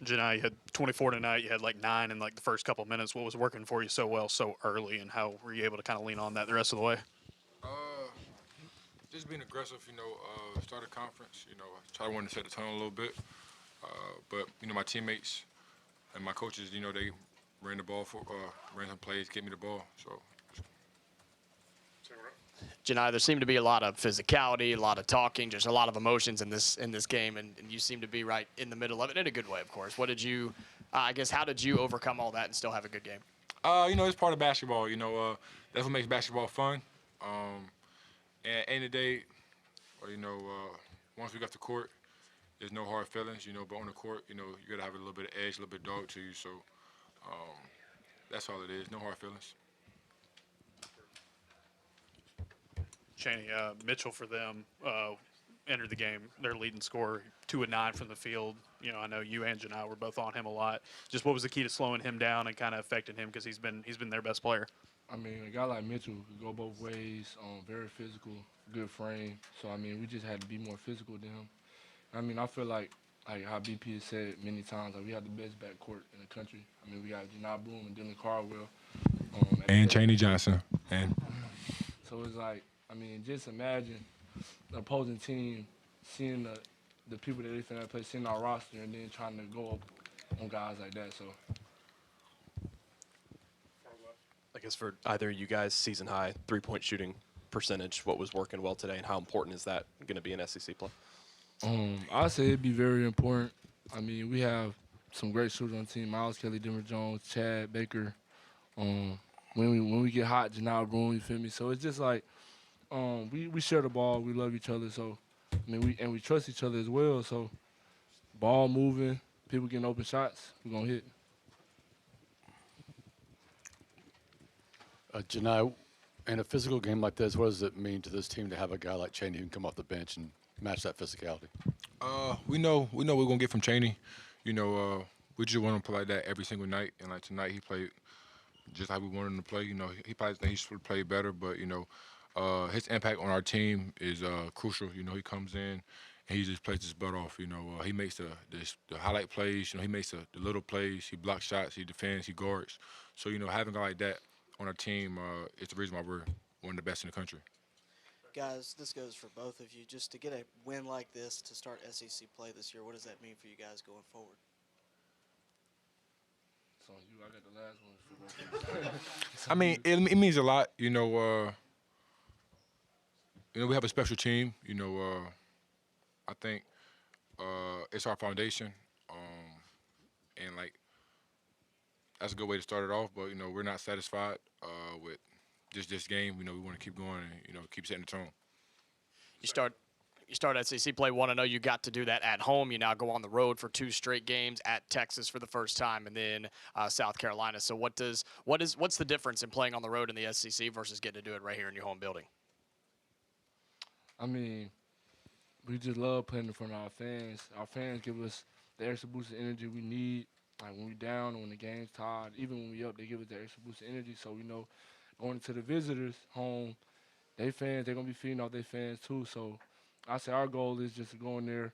Janai, you had 24 tonight. You had like 9 in like the first couple minutes. What was working for you so well so early, and how were you able to kind of lean on that the rest of the way? Uh, just being aggressive, start a conference, try to want to set the tone a little bit. But my teammates and my coaches, they ran the ball ran some plays, get me the ball. So Janai, there seemed to be a lot of physicality, a lot of talking, just a lot of emotions in this game, and you seem to be right in the middle of it in a good way, of course. What did you, I guess, how did you overcome all that and still have a good game? it's part of basketball. That's what makes basketball fun. And at the end of the day, once we got the court, there's no hard feelings. But on the court, you gotta have a little bit of edge, a little bit of dog to you. So that's all it is. No hard feelings. Chaney, Mitchell for them entered the game. Their leading scorer, 2 of 9 from the field. I know you and Janai were both on him a lot. Just what was the key to slowing him down and kind of affecting him because he's been their best player. I mean, a guy like Mitchell could go both ways, very physical, good frame. So, I mean, we just had to be more physical than him. I mean, I feel like how BP has said many times, like we have the best backcourt in the country. I mean, we got Johni Broome and Dylan Cardwell. And Chaney Johnson. And So it's like, I mean, just imagine the opposing team seeing the people that they finna play, seeing our roster, and then trying to go up on guys like that. So I guess for either of you guys, season high three-point shooting percentage, what was working well today, and how important is that going to be in SEC play? I'd say it'd be very important. I mean, we have some great shooters on the team: Miles Kelly, Denver Jones, Chad Baker. When we get hot, Johni Broome, you feel me? So it's just like we share the ball, we love each other. So I mean, we trust each other as well. So ball moving, people getting open shots, we're gonna hit. Janai, in a physical game like this, what does it mean to this team to have a guy like Chaney who can come off the bench and match that physicality? We know we're gonna get from Chaney. We just want him to play like that every single night. And like tonight, he played just like we wanted him to play. He probably think he should play better, but his impact on our team is crucial. He comes in and he just plays his butt off. He makes the highlight plays. He makes the little plays. He blocks shots. He defends. He guards. So having a guy like that on our team is the reason why we're one of the best in the country. Guys, this goes for both of you. Just to get a win like this to start SEC play this year, what does that mean for you guys going forward? So I got the last one. I mean, it means a lot. We have a special team. I think it's our foundation, and like that's a good way to start it off. But we're not satisfied with just this game. We want to keep going and keep setting the tone. You start SEC play 1-0. You got to do that at home. You now go on the road for 2 straight games at Texas for the first time, and then South Carolina. So what's the difference in playing on the road in the SEC versus getting to do it right here in your home building? I mean, we just love playing in front of our fans. Our fans give us the extra boost of energy we need. Like when we down or when the game's tied, even when we up, they give us the extra boost of energy. So we know going into the visitors' home, they're gonna be feeding off their fans too. So I say our goal is just to go in there,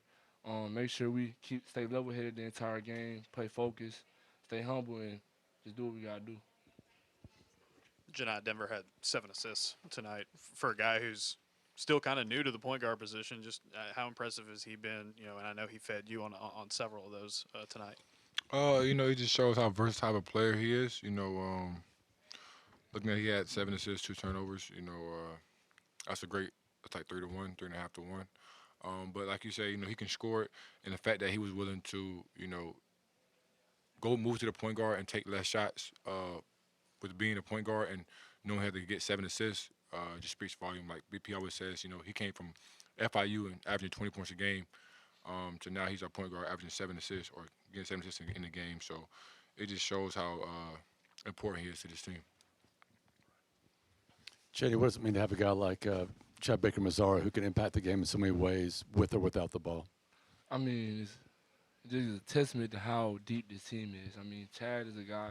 make sure we stay level-headed the entire game, play focused, stay humble, and just do what we gotta do. Janai, Denver had 7 assists tonight for a guy who's still kind of new to the point guard position. Just how impressive has he been? And I know he fed you on several of those tonight. It just shows how versatile a player he is. Looking at he had 7 assists, 2 turnovers. That's a great. It's like 3-1, 3.5-1. But like you say, he can score it, and the fact that he was willing to, go move to the point guard and take less shots, with being a point guard and knowing how to get 7 assists, just speaks volume. Like BP always says, he came from FIU and averaging 20 points a game, to now he's our point guard averaging 7 assists or getting 7 assists in the game. So it just shows how important he is to this team. Chaney, what does it mean to have a guy like Chad Baker Mazzara who can impact the game in so many ways with or without the ball? I mean, it's just a testament to how deep this team is. I mean, Chad is a guy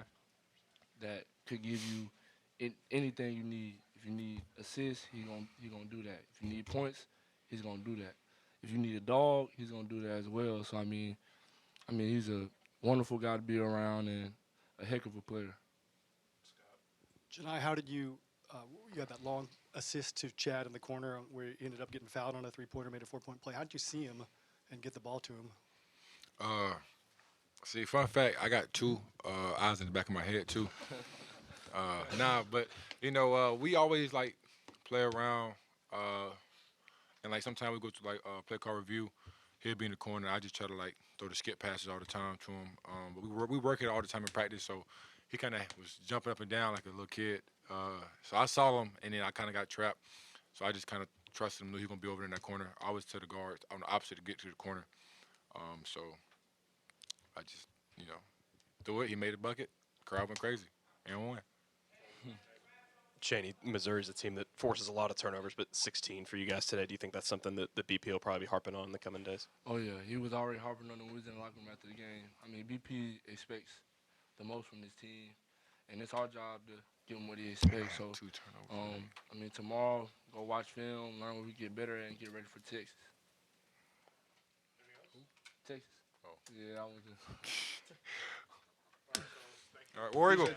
that could give you anything you need. If you need assists, he's gonna do that. If you need points, he's gonna do that. If you need a dog, he's gonna do that as well. So I mean, he's wonderful guy to be around and a heck of a player. Johni, how did you had that long assist to Chad in the corner where he ended up getting fouled on a three-pointer, made a 4-point play. How did you see him and get the ball to him? See, fun fact, I got two eyes in the back of my head too. But we always like play around, and like sometimes we go to like play call review. He'll be in the corner. I just try to like throw the skip passes all the time to him. But we work it all the time in practice, so he kind of was jumping up and down like a little kid. So I saw him, and then I kind of got trapped. So I just kind of trusted him, knew he was gonna be over there in that corner. I always tell the guards on the opposite to get to the corner. So I just threw it. He made a bucket. Crowd went crazy and won. Chaney, Missouri's a team that forces a lot of turnovers, but 16 for you guys today. Do you think that's something that the BP will probably be harping on in the coming days? Oh, yeah. He was already harping on him. We was in the locker room after the game. I mean, BP expects the most from this team, and it's our job to give him what he expects. So, 2 turnovers. I mean, tomorrow, go watch film, learn what we get better at, and get ready for Texas. Texas. Oh. Yeah, I was just. All right, War Eagle.